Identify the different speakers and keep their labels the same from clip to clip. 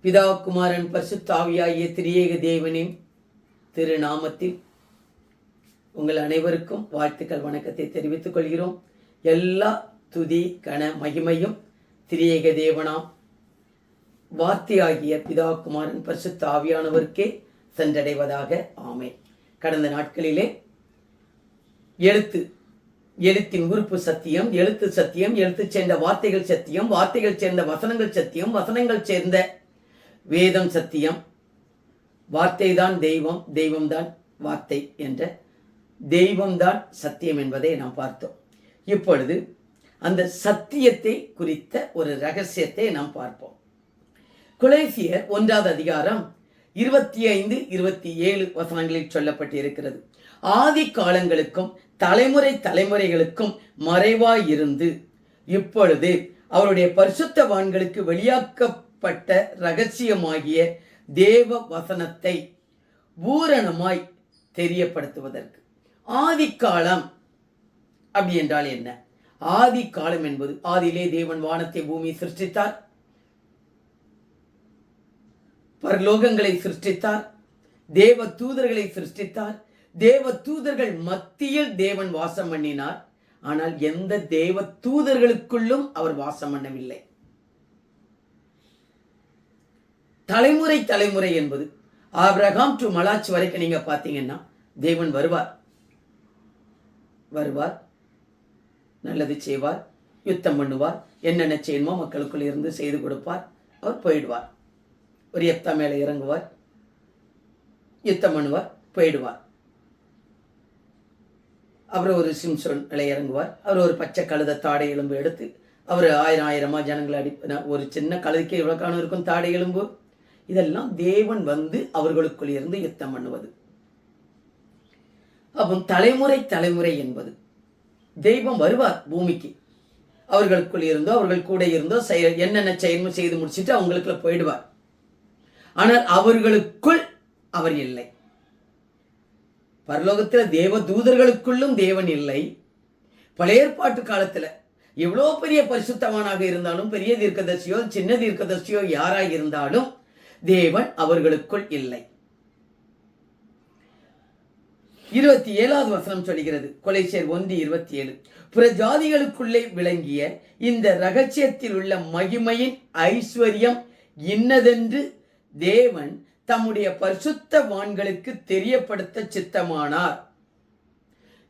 Speaker 1: பிதா குமாரன் பரிசுத்த ஆவியாகிய திரியேக தேவனின் திருநாமத்தில் உங்கள் அனைவருக்கும் வாழ்த்துக்கள் வணக்கத்தை தெரிவித்துக் கொள்கிறோம். எல்லா துதி கன மகிமையும் திரியேக தேவனாம் வார்த்தையாகிய பிதா குமாரன் பரிசுத்த ஆவியானவருக்கே சென்றடைவதாக. ஆமென். கடந்த நாட்களிலே எழுத்தின் உறுப்பு சத்தியம், எழுத்து சத்தியம், எழுத்து சேர்ந்த வார்த்தைகள் சத்தியம், வார்த்தைகள் சேர்ந்த வசனங்கள் சத்தியம், வசனங்கள் சேர்ந்த வேதம் சத்தியம், வார்த்தை தான் தெய்வம், தெய்வம்தான் வார்த்தை என்ற தெய்வம்தான் சத்தியம் என்பதை நாம் பார்த்தோம். இப்பொழுது அந்த சத்தியத்தை குறித்த ஒரு ரகசியத்தை நாம் பார்ப்போம். கொலோசியர் 1வது அதிகாரம் 25-27 வசனங்களில் சொல்லப்பட்டிருக்கிறது. ஆதி காலங்களுக்கும் தலைமுறைகளுக்கும் மறைவாயிருந்து இப்பொழுது அவருடைய பரிசுத்தவான்களுக்கு வெளியாக்கப்பட்ட ரகசியமாகிய தேவ வசனத்தை பூரணமாய் தெரியப்படுத்துவதற்கு. ஆதி காலம் அப்படி என்றால் என்ன? ஆதி காலம் என்பது ஆதியிலே தேவன் வானத்தை பூமி சிருஷ்டித்தார், பரலோகங்களை சிருஷ்டித்தார், தேவ தூதர்களை சிருஷ்டித்தார், தேவ தூதர்கள் மத்தியில் தேவன் வாசம் பண்ணினார். ஆனால் எந்த தேவ தூதர்களுக்குள்ளும் அவர் வாசம் பண்ணவில்லை. தலைமுறை என்பது ஆபிரகாம் டு மலாச் வரைக்கும் நீங்க பார்த்தீங்கன்னா தேவன் வருவார், நல்லது செய்வார், யுத்தம் பண்ணுவார், என்னென்ன செய்யணுமோ மக்களுக்குள் இருந்து செய்து கொடுப்பார், அவர் போயிடுவார். ஒரு எப்தா மேலே இறங்குவார், யுத்தம் பண்ணுவார், போயிடுவார். அவர் ஒரு சிம்சோன் மேலே இறங்குவார், அவர் ஒரு பச்சை கழுத தாடை எலும்பு எடுத்து அவர் ஆயிரமா ஜனங்களை ஒரு சின்ன கழுதைக்கு எவ்வளோ காணும் இருக்கும் தாடை எலும்பு. இதெல்லாம் தேவன் வந்து அவர்களுக்குள் இருந்து யுத்தம் பண்ணுவது. அப்போ தலைமுறை என்பது தெய்வம் வருவார் பூமிக்கு, அவர்களுக்குள் இருந்தோ அவர்கள் கூட இருந்தோ என்னென்ன செய்யணுமோ செய்து முடிச்சுட்டு அவங்களுக்குள்ள போயிடுவார். ஆனால் அவர்களுக்குள் அவர் இல்லை. பரலோகத்தில் தேவ தூதர்களுக்குள்ளும் தேவன் இல்லை. பழைய ஏற்பாட்டு காலத்தில் எவ்வளோ பெரிய பரிசுத்தவானாக இருந்தாலும், பெரிய தீர்க்கதரிசியோ சின்ன தீர்க்கதரிசியோ யாராக இருந்தாலும் தேவன் அவர்களுக்குள் இல்லை. 27வது வசனம் சொல்கிறது, கொலோசியர் 1:27, புற ஜாதிகளுக்குள்ளே விளங்கிய இந்த ரகசியத்தில் உள்ள மகிமையின் ஐஸ்வர்யம் இன்னதென்று தேவன் தம்முடைய பரிசுத்தவான்களுக்கு தெரியப்படுத்த சித்தமானார்.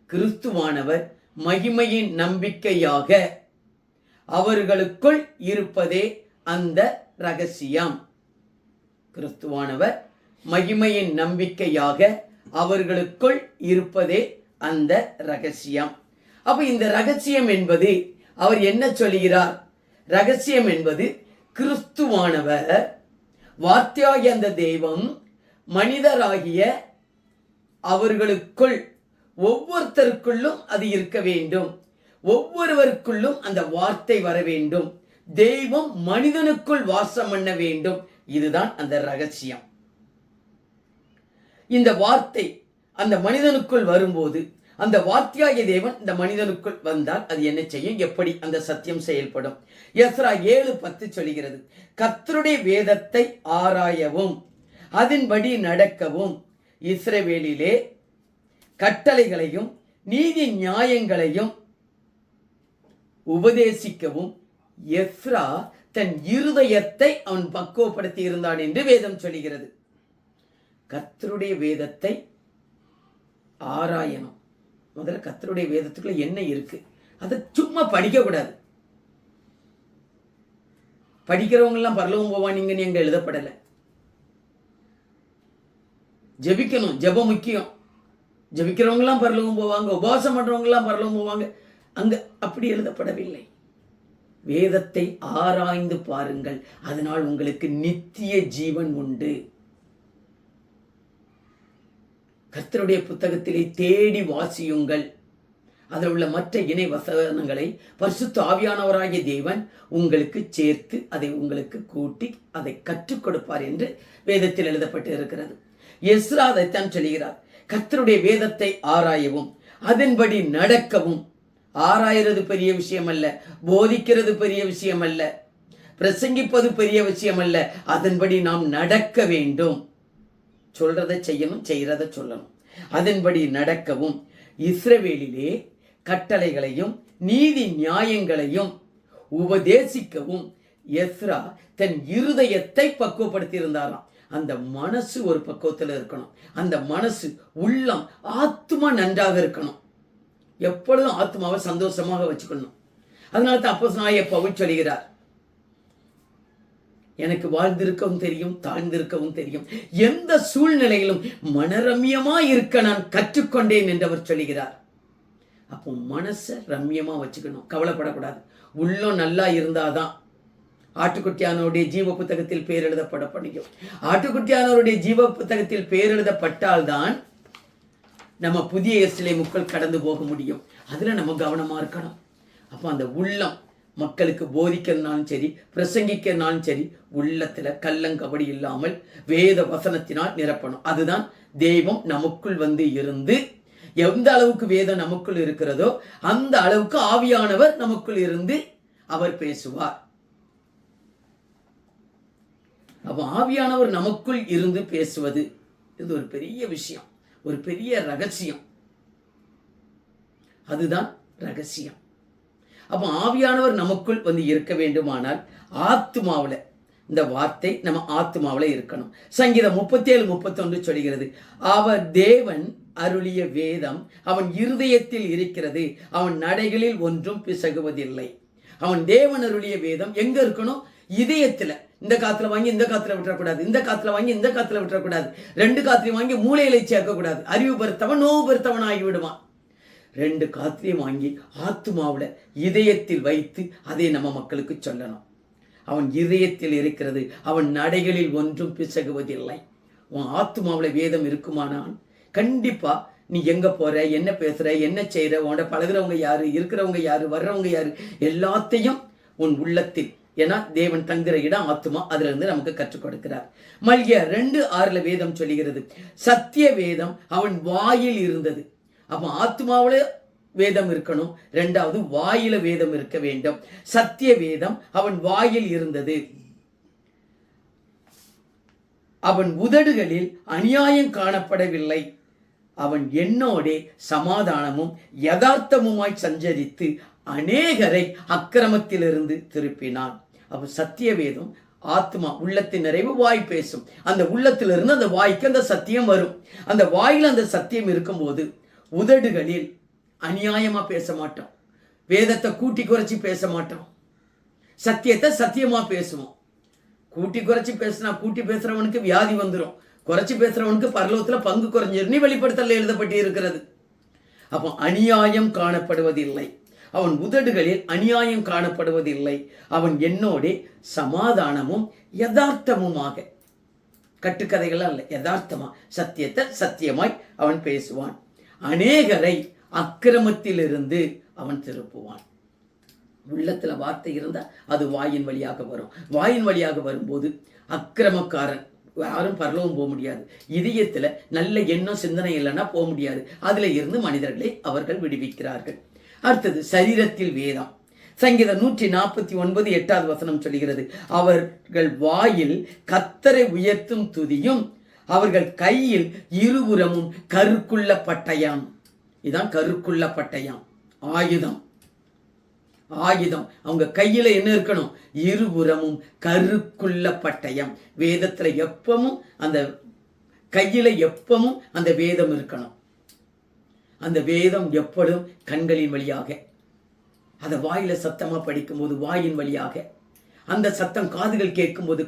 Speaker 1: கிறிஸ்துவானவர் மகிமையின் நம்பிக்கையாக அவர்களுக்குள் இருப்பதே அந்த ரகசியம். கிறிஸ்துவானவர் மகிமையின் நம்பிக்கையாக அவர்களுக்குள் இருப்பதே அந்த ரகசியம். அப்ப இந்த ரகசியம் என்பது அவர் என்ன சொல்கிறார்? ரகசியம் என்பது கிறிஸ்துவானவர் வார்த்தையாகிய அந்த தெய்வம் மனிதராகிய அவர்களுக்குள் ஒவ்வொருத்தருக்குள்ளும் அது இருக்க வேண்டும், ஒவ்வொருவருக்குள்ளும் அந்த வார்த்தை வர வேண்டும், தெய்வம் மனிதனுக்குள் வாசம் பண்ண வேண்டும். இதுதான் அந்த ரகசியம். இந்த வார்த்தை அந்த மனிதனுக்குள் வரும்போது, அந்த வார்த்தையாகிய தேவன் இந்த மனிதனுக்குள் வந்தால் அது என்ன செய்யும்? எப்படி அந்த சத்தியம் செயல்படும்? எஸ்ரா 7:10 சொல்கிறது, கர்த்தருடைய வேதத்தை ஆராயவும் அதன்படி நடக்கவும் இஸ்ரவேலிலே கட்டளைகளையும் நீதி நியாயங்களையும் உபதேசிக்கவும் எஸ்ரா தன் இருதயத்தை அவன் பக்குவப்படுத்தி இருந்தான் என்று வேதம் சொல்கிறது. கர்த்தருடைய வேதத்தை ஆராயணும். முதல்ல கர்த்தருடைய வேதத்துக்குள்ள என்ன இருக்கு அதை சும்மா படிக்க கூடாது. படிக்கிறவங்க எல்லாம் பரலோகம் போவானீங்கன்னு எங்க எழுதப்படலை. ஜெபிக்கணும், ஜெபம் முக்கியம். ஜெபிக்கிறவங்க எல்லாம் பரலோகம் போவாங்க, உபவாசம் பண்றவங்க எல்லாம் பரலோகம் போவாங்க, அங்க அப்படி எழுதப்படவில்லை. வேதத்தை ஆராய்ந்து பாருங்கள், அதனால் உங்களுக்கு நித்திய ஜீவன் உண்டு. கர்த்தருடைய புத்தகத்திலே தேடி வாசியுங்கள். அதில் உள்ள மற்ற இணை வசனங்களை பரிசுத்த ஆவியானவராகிய தேவன் உங்களுக்கு சேர்த்து அதை உங்களுக்கு கூட்டி அதை கற்றுக் கொடுப்பார் என்று வேதத்தில் எழுதப்பட்டு இருக்கிறது. எஸ்ரா அதைத்தான் சொல்கிறார், கர்த்தருடைய வேதத்தை ஆராயவும் அதன்படி நடக்கவும். ஆராயிறது பெரிய விஷயம் அல்ல, போதிக்கிறது பெரிய விஷயம் அல்ல, பிரசங்கிப்பது பெரிய விஷயம் அல்ல, அதன்படி நாம் நடக்க வேண்டும். சொல்றதை செய்யணும், செய்யறதை சொல்லணும். அதன்படி நடக்கவும் இஸ்ரவேலிலே கட்டளைகளையும் நீதி நியாயங்களையும் உபதேசிக்கவும் எஸ்ரா தன் இருதயத்தை பக்குவப்படுத்தி இருந்தாராம். அந்த மனசு ஒரு பக்குவத்தில் இருக்கணும். அந்த மனசு, உள்ளம், ஆத்மா நன்றாக இருக்கணும். எப்பொழுதும் ஆத்மாவை சந்தோஷமாக வச்சுக்கணும். அதனால தான் அப்போஸ்தலனாகிய பவுல் சொல்கிறார், எனக்கு வாழ்ந்திருக்கவும் தெரியும், தாழ்ந்திருக்கவும் தெரியும், எந்த சூழ்நிலையிலும் மனரம்யமா இருக்க நான் கற்றுக்கொண்டேன் என்று அவர் சொல்கிறார். அப்போ மனசை ரம்யமா வச்சுக்கணும், கவலைப்படக்கூடாது. உள்ளம் நல்லா இருந்தாதான் ஆட்டுக்குட்டியானவருடைய ஜீவ புத்தகத்தில் பேர் எழுதப்பட படிக்கும். ஆட்டுக்குட்டியானவருடைய ஜீவ புத்தகத்தில் பேர் எழுதப்பட்டால்தான் நம்ம புதிய எருசலேமுக்குள் கடந்து போக முடியும். அதுல நம்ம கவனமா இருக்கணும். அப்போ அந்த உள்ளம் மக்களுக்கு போதிக்கிறதுனாலும் சரி, பிரசங்கிக்கிறதுனாலும் சரி, உள்ளத்துல கள்ளங்கபடி இல்லாமல் வேத வசனத்தினால் நிரப்பணும். அதுதான் தெய்வம் நமக்குள் வந்து இருந்து, எந்த அளவுக்கு வேதம் நமக்குள் இருக்கிறதோ அந்த அளவுக்கு ஆவியானவர் நமக்குள் இருந்து அவர் பேசுவார். அப்ப ஆவியானவர் நமக்குள் இருந்து பேசுவது இது ஒரு பெரிய விஷயம், ஒரு பெரிய ரகசியம். அதுதான் ரகசியம். அப்ப ஆவியானவர் நமக்குள் வந்து இருக்க வேண்டுமானால் ஆத்துமாவுல இந்த வார்த்தை நம்ம ஆத்துமாவுல இருக்கணும். சங்கீதம் 37:31 சொல்கிறது, அவர் தேவன் அருளிய வேதம் அவன் இருதயத்தில் இருக்கிறது, அவன் நடைகளில் ஒன்றும் பிசகுவதில்லை. அவன் தேவன் அருளிய வேதம் எங்க இருக்கணும்? இதயத்துல. இந்த காத்துல வாங்கி இந்த காத்துல விட்டுறக்கூடாது, இந்த காத்துல வாங்கி இந்த காத்துல விட்டுறக்கூடாது, ரெண்டு காத்திலையும் வாங்கி மூளையில சேர்க்கக்கூடாது. அறிவு பெருத்தவன் நோவு பெருத்தவன் ஆகி விடுவான். ரெண்டு காத்திலையும் வாங்கி ஆத்துமாவுல இதயத்தில் வைத்து அதை நம்ம மக்களுக்கு சொல்லணும். அவன் இதயத்தில் இருக்கிறது, அவன் நடைகளில் ஒன்றும் பிசகுவதில்லை. உன் ஆத்துமாவுல வேதம் இருக்குமானால் கண்டிப்பா நீ எங்க போற, என்ன பேசுற, என்ன செய்யற, உன்னோட பழகிறவங்க யாரு, இருக்கிறவங்க யாரு, வர்றவங்க யாரு, எல்லாத்தையும் உன் உள்ளத்தில், ஏன்னா தேவன் தங்குற இடம் ஆத்துமா, அதுல இருந்து நமக்கு கற்றுக் கொடுக்கிறார். மல்கியா 2:6 வேதம் சொல்லுகிறது, சத்திய வேதம் அவன் வாயில் இருந்தது. அப்ப ஆத்மாவுல வேதம் இருக்கணும், ரெண்டாவது வாயில வேதம் இருக்க வேண்டும். சத்திய வேதம் அவன் வாயில் இருந்தது, அவன் உதடுகளில் அநியாயம் காணப்படவில்லை, அவன் என்னோடே சமாதானமும் யதார்த்தமுமாய் சஞ்சரித்து அநேகரை அக்கிரமத்திலிருந்து திருப்பினான். அப்ப சத்திய வேதம் ஆத்மா, உள்ளத்தின் நிறைவு வாய் பேசும். அந்த உள்ளத்திலிருந்து அந்த வாய்க்கு அந்த சத்தியம் வரும். அந்த வாயில அந்த சத்தியம் இருக்கும்போது உதடுகளில் அநியாயமா பேச மாட்டோம், வேதத்தை கூட்டி குறைச்சி பேச மாட்டோம், சத்தியத்தை சத்தியமா பேசுவோம். கூட்டி குறைச்சி பேசினா கூட்டி பேசுறவனுக்கு வியாதி வந்துடும், குறைச்சி பேசுறவனுக்கு பரலோகத்துல பங்கு குறைஞ்சிருன்னு வெளிப்படுத்தல எழுதப்பட்டு இருக்கிறது. அப்போ அநியாயம் காணப்படுவதில்லை, அவன் உதடுகளில் அநியாயம் காணப்படுவதில்லை, அவன் என்னோடே சமாதானமும் யதார்த்தமுமாக, கட்டுக்கதைகள் அல்ல, யதார்த்தமா சத்தியத்தை சத்தியமாய் அவன் பேசுவான். அநேகரை அக்கிரமத்திலிருந்து அவன் திருப்புவான். உள்ளத்துல வார்த்தை இருந்தா அது வாயின் வழியாக வரும். வாயின் வழியாக வரும்போது அக்கிரமக்காரன் யாரும் பரலவும் போக முடியாது. இதயத்துல நல்ல எண்ணம் சிந்தனை இல்லைன்னா போக முடியாது. அதுல இருந்து மனிதர்களை அவர்கள் விடுவிக்கிறார்கள். அடுத்தது சரீரத்தில் வேதம். சங்கீதம் 149:8 சொல்கிறது, அவர்கள் வாயில் கர்த்தரை உயர்த்தும் துதியும் அவர்கள் கையில் இருபுறமும் கருக்குள்ள பட்டயம். இதான் கருக்குள்ள பட்டயம், ஆயுதம். ஆயுதம் அவங்க கையில என்ன இருக்கணும்? இருபுறமும் கருக்குள்ள பட்டயம். வேதத்துல எப்பவும் அந்த கையில எப்பவும் அந்த வேதம் இருக்கணும். அந்த வேதம் எப்பொழுதும் கண்களின் வழியாக, அதை வாயில சத்தமா படிக்கும் போது வாயின் வழியாக, அந்த சத்தம் காதுகள் கேட்கும் போது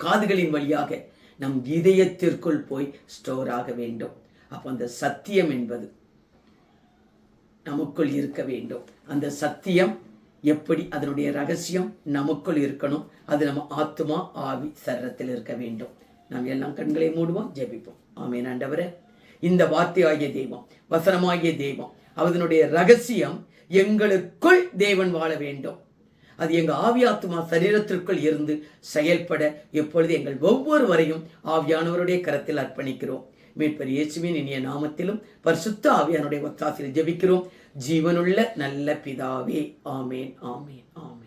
Speaker 1: காதுகளின் வழியாக நம் இதயத்திற்குள் போய் ஸ்டோர் ஆக வேண்டும். அப்ப அந்த சத்தியம் என்பது நமக்குள் இருக்க வேண்டும். அந்த சத்தியம் எப்படி, அதனுடைய ரகசியம் நமக்குள் இருக்கணும். அது நம்ம ஆத்துமா ஆவி சரீரத்தில் இருக்க வேண்டும். நாம் எல்லாம் கண்களை மூடுவோம், ஜெபிப்போம். ஆமென். ஆண்டவரே, இந்த வார்த்தையாகிய தெய்வம், வசனமாகிய தெய்வம், அதனுடைய ரகசியம் எங்களுக்குள் தேவன் வாழ வேண்டும். அது எங்க ஆவி ஆத்துமா சரீரத்திற்குள் இருந்து செயல்பட எப்பொழுது எங்கள் ஒவ்வொருவரையும் ஆவியானவருடைய கரத்தில் அர்ப்பணிக்கிறோம். மீட்பர் இயேசுவின் இனிய நாமத்திலும் பரிசுத்த ஆவியானுடைய ஒத்தாசையில் ஜெபிக்கிறோம். ஜீவனுள்ள நல்ல பிதாவே. ஆமேன், ஆமேன், ஆமேன்.